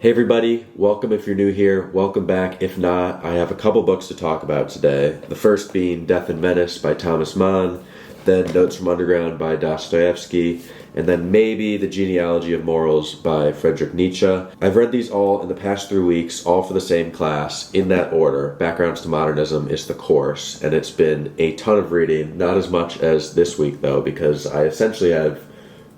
Hey everybody, welcome if you're new here, welcome back if not. I have a couple books to talk about today. The first being Death in Venice by Thomas Mann, then Notes from Underground by Dostoevsky, and then maybe The Genealogy of Morals by Friedrich Nietzsche. I've read these all in the past 3 weeks, all for the same class, in that order. Backgrounds to Modernism is the course, and it's been a ton of reading, not as much as this week though, because I essentially have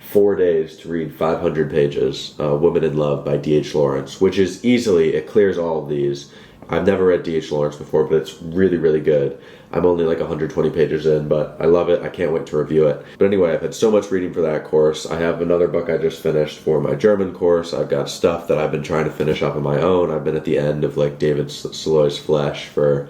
4 days to read 500 pages, Woman in Love by D.H. Lawrence, which is easily, it clears all of these. I've never read D.H. Lawrence before, but it's really, really good. I'm only like 120 pages in, but I love it. I can't wait to review it. But anyway, I've had so much reading for that course. I have another book I just finished for my German course. I've got stuff that I've been trying to finish up on my own. I've been at the end of like David Soloi's Flesh for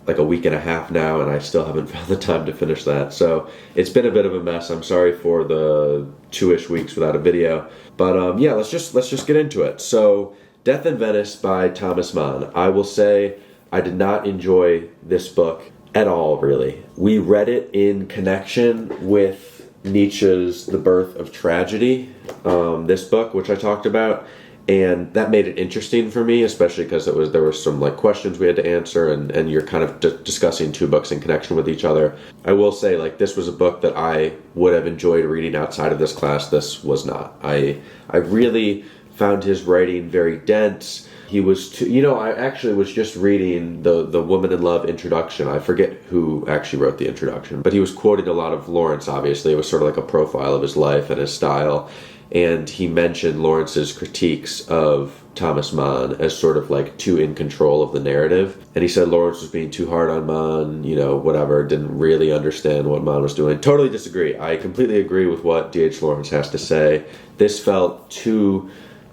like a week and a half now, and I still haven't found the time to finish that. So it's been a bit of a mess. I'm sorry for the 2-ish weeks without a video. But yeah, let's just get into it. So Death in Venice by Thomas Mann. I will say I did not enjoy this book at all, really. We read it in connection with Nietzsche's The Birth of Tragedy, this book, which I talked about. And that made it interesting for me, especially because there were some like questions we had to answer, and you're kind of discussing two books in connection with each other. I will say, like, this was a book that I would have enjoyed reading outside of this class. This was not. I really found his writing very dense. He was I actually was just reading the Woman in Love introduction. I forget who actually wrote the introduction, but he was quoting a lot of Lawrence, obviously. It was sort of like a profile of his life and his style. And he mentioned Lawrence's critiques of Thomas Mann as sort of like too in control of the narrative. And he said Lawrence was being too hard on Mann, whatever, didn't really understand what Mann was doing. Totally disagree. I completely agree with what D.H. Lawrence has to say. This felt too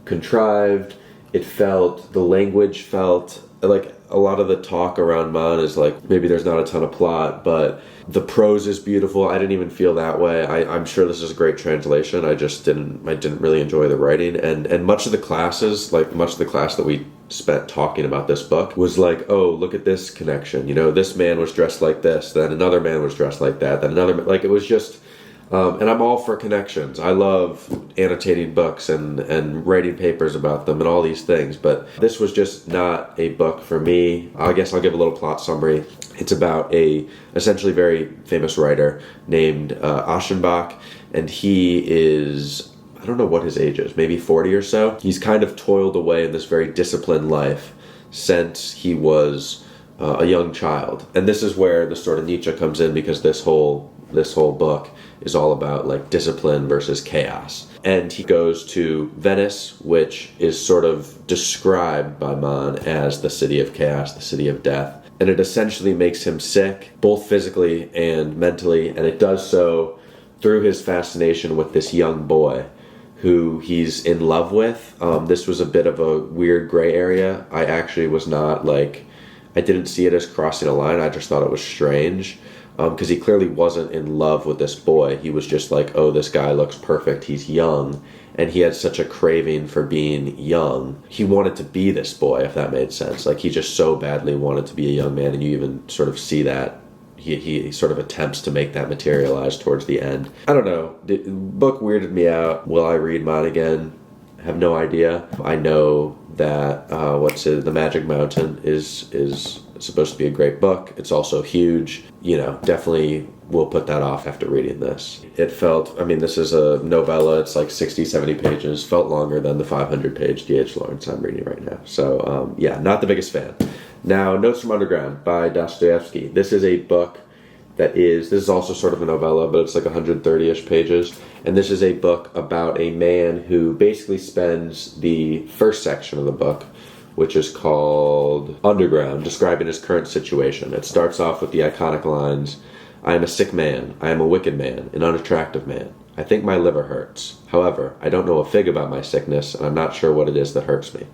contrived. The language felt like a lot of the talk around Mann is like, maybe there's not a ton of plot, but the prose is beautiful. I didn't even feel that way. I'm sure this is a great translation. I didn't really enjoy the writing. And much of the classes, like much of the class that we spent talking about this book was like, oh, look at this connection. This man was dressed like this, then another man was dressed like that, then another man, like it was just, and I'm all for connections. I love annotating books and writing papers about them and all these things, but this was just not a book for me. I guess I'll give a little plot summary. It's about a essentially very famous writer named Aschenbach, and he is, I don't know what his age is, maybe 40 or so. He's kind of toiled away in this very disciplined life since he was a young child. And this is where the sort of Nietzsche comes in, because this whole book is all about like discipline versus chaos. And he goes to Venice, which is sort of described by Mann as the city of chaos, the city of death. And it essentially makes him sick, both physically and mentally, and it does so through his fascination with this young boy who he's in love with. This was a bit of a weird gray area. I actually was not like, I didn't see it as crossing a line. I just thought it was strange. Because he clearly wasn't in love with this boy. He was just like, oh, this guy looks perfect, he's young. And he had such a craving for being young. He wanted to be this boy, if that made sense. Like, he just so badly wanted to be a young man, and you even sort of see that. He sort of attempts to make that materialize towards the end. I don't know. The book weirded me out. Will I read Mann again? I have no idea. I know that, The Magic Mountain is supposed to be a great book. It's also huge. Definitely will put that off after reading this. It felt, this is a novella. It's like 60, 70 pages. Felt longer than the 500-page D.H. Lawrence I'm reading right now. So, not the biggest fan. Now, Notes from Underground by Dostoevsky. This is a book this is also sort of a novella, but it's like 130-ish pages. And this is a book about a man who basically spends the first section of the book, which is called Underground, describing his current situation. It starts off with the iconic lines, "I am a sick man, I am a wicked man, an unattractive man. I think my liver hurts. However, I don't know a fig about my sickness, and I'm not sure what it is that hurts me.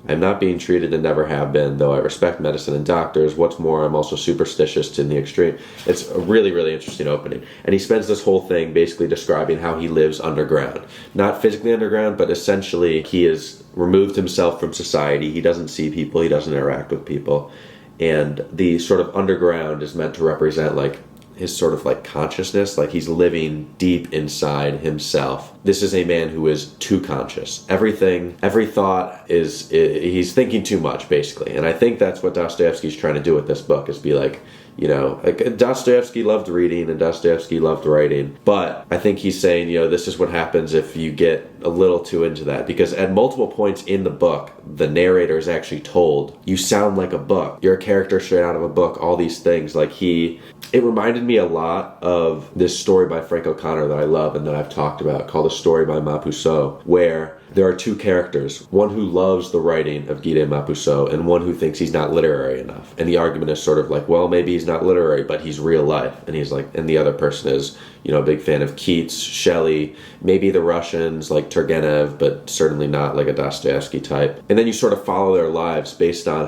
I am not being treated and never have been, though I respect medicine and doctors. What's more, I'm also superstitious to the extreme." It's a really, really interesting opening. And he spends this whole thing basically describing how he lives underground. Not physically underground, but essentially he has removed himself from society. He doesn't see people. He doesn't interact with people. And the sort of underground is meant to represent like his sort of like consciousness, like he's living deep inside himself. This is a man who is too conscious. Every thought he's thinking too much, basically. And I think that's what Dostoevsky's trying to do with this book, is be like, like Dostoevsky loved reading and Dostoevsky loved writing, but I think he's saying, this is what happens if you get a little too into that, because at multiple points in the book, the narrator is actually told, you sound like a book. You're a character straight out of a book, all these things. It reminded me a lot of this story by Frank O'Connor that I love and that I've talked about, called A Story by Maupassant, where there are two characters, one who loves the writing of Guy de Maupassant and one who thinks he's not literary enough. And the argument is sort of like, well, maybe he's not literary, but he's real life. And he's like, and the other person is, a big fan of Keats, Shelley, maybe the Russians like Turgenev, but certainly not like a Dostoevsky type. And then you sort of follow their lives based on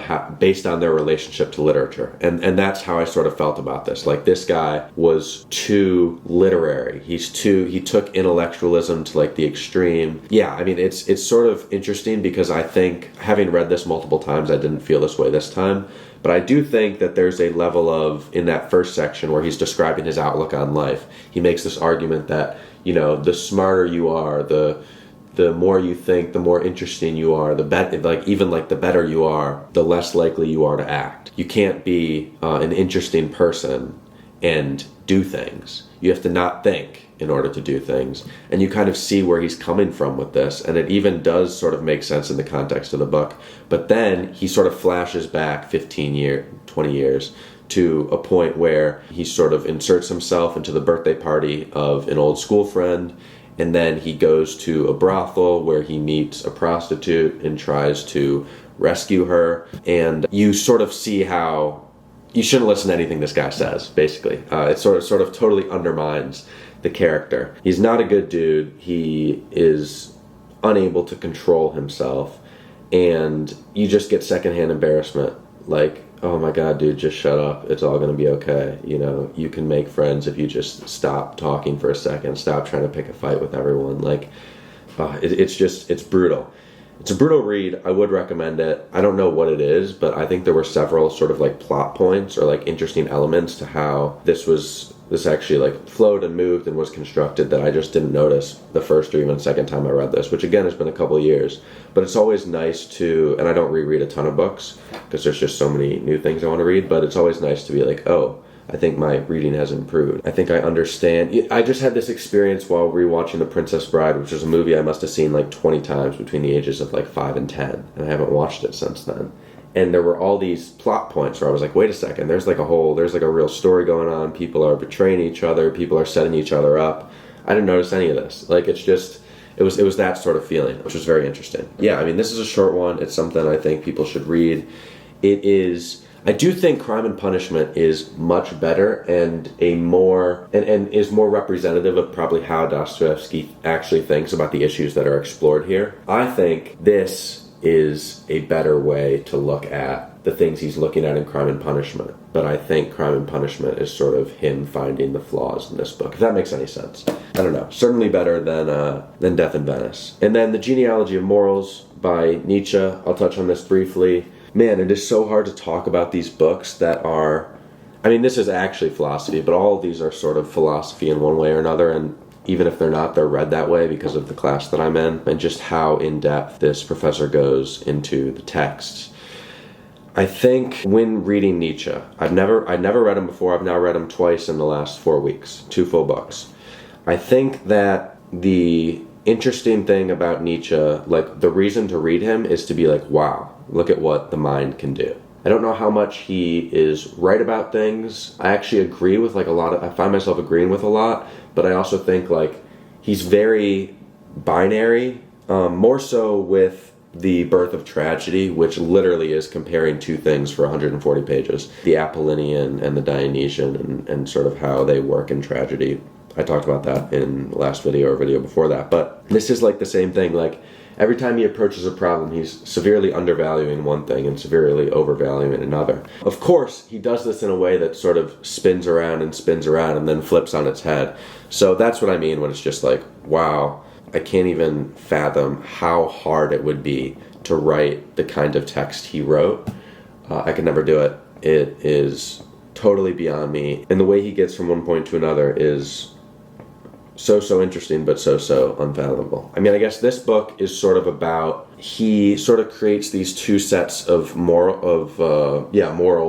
their relationship to literature. And that's how I sort of felt about this. Like, this guy was too literary. He took intellectualism to like the extreme. Yeah, I mean, it's sort of interesting because I think, having read this multiple times, I didn't feel this way this time. But I do think that there's a level of, in that first section where he's describing his outlook on life, he makes this argument that, the smarter you are, the more you think, the more interesting you are, the better you are, the less likely you are to act. You can't be an interesting person and do things. You have to not think in order to do things. And you kind of see where he's coming from with this, and it even does sort of make sense in the context of the book. But then he sort of flashes back 20 years to a point where he sort of inserts himself into the birthday party of an old school friend, and then he goes to a brothel where he meets a prostitute and tries to rescue her. And you sort of see how you shouldn't listen to anything this guy says, basically. It sort of totally undermines the character. He's not a good dude. He is unable to control himself, and you just get secondhand embarrassment. Like, oh my God, dude, just shut up. It's all going to be okay. You can make friends if you just stop talking for a second, stop trying to pick a fight with everyone. Like, it's brutal. It's a brutal read. I would recommend it. I don't know what it is, but I think there were several sort of like plot points or like interesting elements to how this actually like flowed and moved and was constructed that I just didn't notice the first or even second time I read this, which again has been a couple of years. But it's always nice to, and I don't reread a ton of books because there's just so many new things I want to read, but it's always nice to be like, oh, I think my reading has improved. I think I understand. I just had this experience while rewatching The Princess Bride, which was a movie I must have seen like 20 times between the ages of like 5 and 10, and I haven't watched it since then. And there were all these plot points where I was like, wait a second, there's like a real story going on. People are betraying each other. People are setting each other up. I didn't notice any of this. Like, it was that sort of feeling, which was very interesting. Yeah, I mean, this is a short one. It's something I think people should read. I do think Crime and Punishment is much better and is more representative of probably how Dostoevsky actually thinks about the issues that are explored here. I think this is a better way to look at the things he's looking at in Crime and Punishment. But I think Crime and Punishment is sort of him finding the flaws in this book, if that makes any sense. I don't know. Certainly better than Death in Venice. And then The Genealogy of Morals by Nietzsche. I'll touch on this briefly. Man, it is so hard to talk about these books that are, I mean, this is actually philosophy, but all of these are sort of philosophy in one way or another, and even if they're not, they're read that way because of the class that I'm in, and just how in-depth this professor goes into the texts. I think when reading Nietzsche, I'd never read him before. I've now read him twice in the last 4 weeks, 2 full books. I think that the interesting thing about Nietzsche, like the reason to read him is to be like, wow, look at what the mind can do. I don't know how much he is right about things. I actually agree with like I find myself agreeing with a lot, but I also think like he's very binary, more so with The Birth of Tragedy, which literally is comparing two things for 140 pages, the Apollonian and the Dionysian, and sort of how they work in tragedy. I talked about that in the last video or video before that, but this is like the same thing. Like, every time he approaches a problem, he's severely undervaluing one thing and severely overvaluing another. Of course, he does this in a way that sort of spins around and then flips on its head. So that's what I mean when it's just like, wow, I can't even fathom how hard it would be to write the kind of text he wrote. I could never do it. It is totally beyond me. And the way he gets from one point to another is so interesting, but so unfathomable. I mean, I guess this book is sort of about, he sort of creates these two sets of moral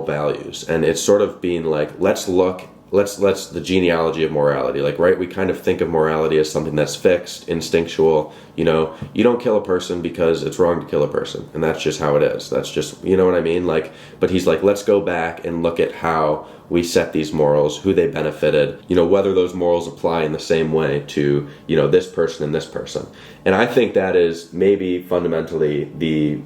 values, and it's sort of being like, let's the genealogy of morality. Like, right, we kind of think of morality as something that's fixed, instinctual. You know, you don't kill a person because it's wrong to kill a person, and that's just how it is. That's just, you know what I mean? Like, but he's like, let's go back and look at how we set these morals, who they benefited, you know, whether those morals apply in the same way to, you know, this person and this person. And I think that is maybe fundamentally the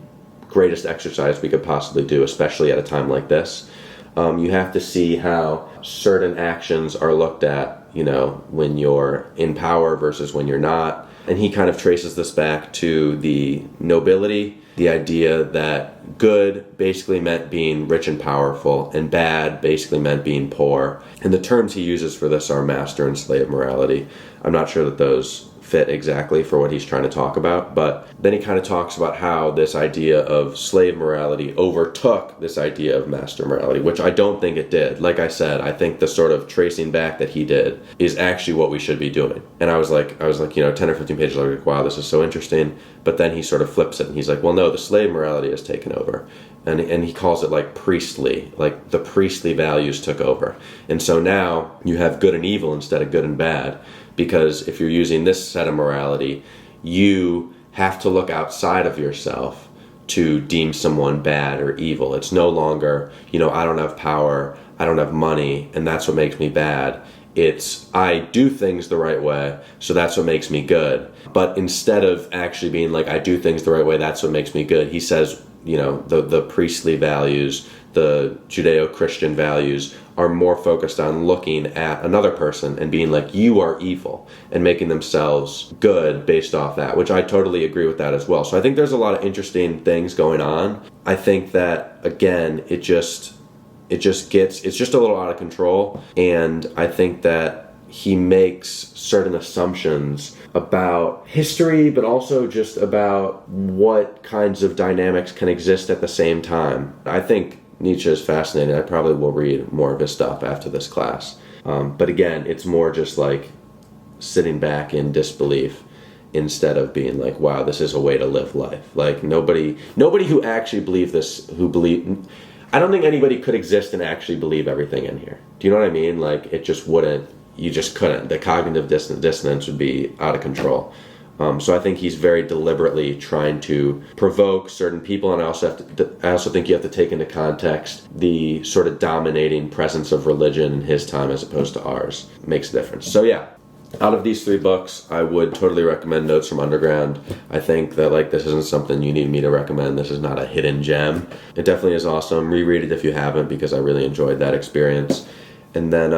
greatest exercise we could possibly do, especially at a time like this. You have to see how certain actions are looked at, you know, when you're in power versus when you're not. And he kind of traces this back to the nobility, the idea that good basically meant being rich and powerful, and bad basically meant being poor. And the terms he uses for this are master and slave morality. I'm not sure that those fit exactly for what he's trying to talk about, but then he kind of talks about how this idea of slave morality overtook this idea of master morality, which I don't think it did. Like I said, I think the sort of tracing back that he did is actually what we should be doing. And I was like, you know, 10 or 15 pages later, like, wow, this is so interesting. But then he sort of flips it and he's like, well, no, the slave morality has taken over. And he calls it like priestly, like the priestly values took over. And so now you have good and evil instead of good and bad. Because if you're using this set of morality, you have to look outside of yourself to deem someone bad or evil. It's no longer, you know, I don't have power, I don't have money, and that's what makes me bad. It's, I do things the right way, so that's what makes me good. But instead of actually being like, I do things the right way, that's what makes me good, he says, you know, the priestly values, the Judeo-Christian values are more focused on looking at another person and being like, you are evil, and making themselves good based off that, which I totally agree with that as well. So I think there's a lot of interesting things going on. I think that, again, it's just a little out of control, and I think that he makes certain assumptions about history, but also just about what kinds of dynamics can exist at the same time. I think Nietzsche is fascinating. I probably will read more of his stuff after this class. But again, it's more just like sitting back in disbelief instead of being like, wow, this is a way to live life. Like nobody who actually believed this, I don't think anybody could exist and actually believe everything in here. Do you know what I mean? Like it just wouldn't, you just couldn't. The cognitive dissonance would be out of control. So I think he's very deliberately trying to provoke certain people, and I also think you have to take into context the sort of dominating presence of religion in his time as opposed to ours. It makes a difference. So yeah, out of these 3 books, I would totally recommend Notes from Underground. I think that like this isn't something you need me to recommend. This is not a hidden gem. It definitely is awesome. Reread it if you haven't, because I really enjoyed that experience. And then,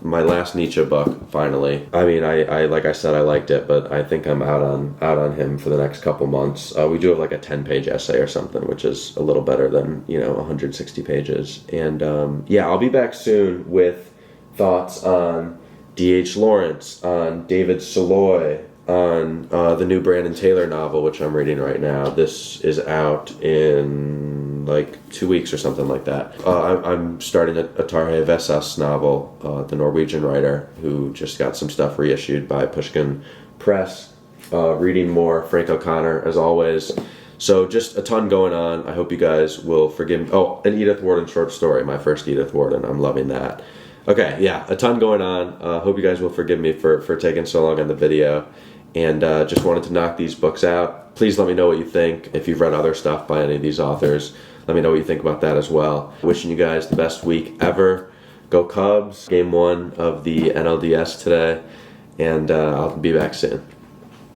my last Nietzsche book, finally. I mean, I like I said, I liked it, but I think I'm out on him for the next couple months. We do have like a 10-page essay or something, which is a little better than, 160 pages. And, I'll be back soon with thoughts on D.H. Lawrence, on David Soloy, on the new Brandon Taylor novel, which I'm reading right now. This is out in like 2 weeks or something like that. I'm starting a Tarjei Vesaas novel, the Norwegian writer who just got some stuff reissued by Pushkin Press. Reading more Frank O'Connor, as always. So just a ton going on. I hope you guys will forgive me. Oh, an Edith Wharton short story, my first Edith Wharton. I'm loving that. Okay, yeah, a ton going on. Hope you guys will forgive me for taking so long on the video. And just wanted to knock these books out. Please let me know what you think. If you've read other stuff by any of these authors, let me know what you think about that as well. Wishing you guys the best week ever. Go Cubs. Game 1 of the NLDS today. And I'll be back soon.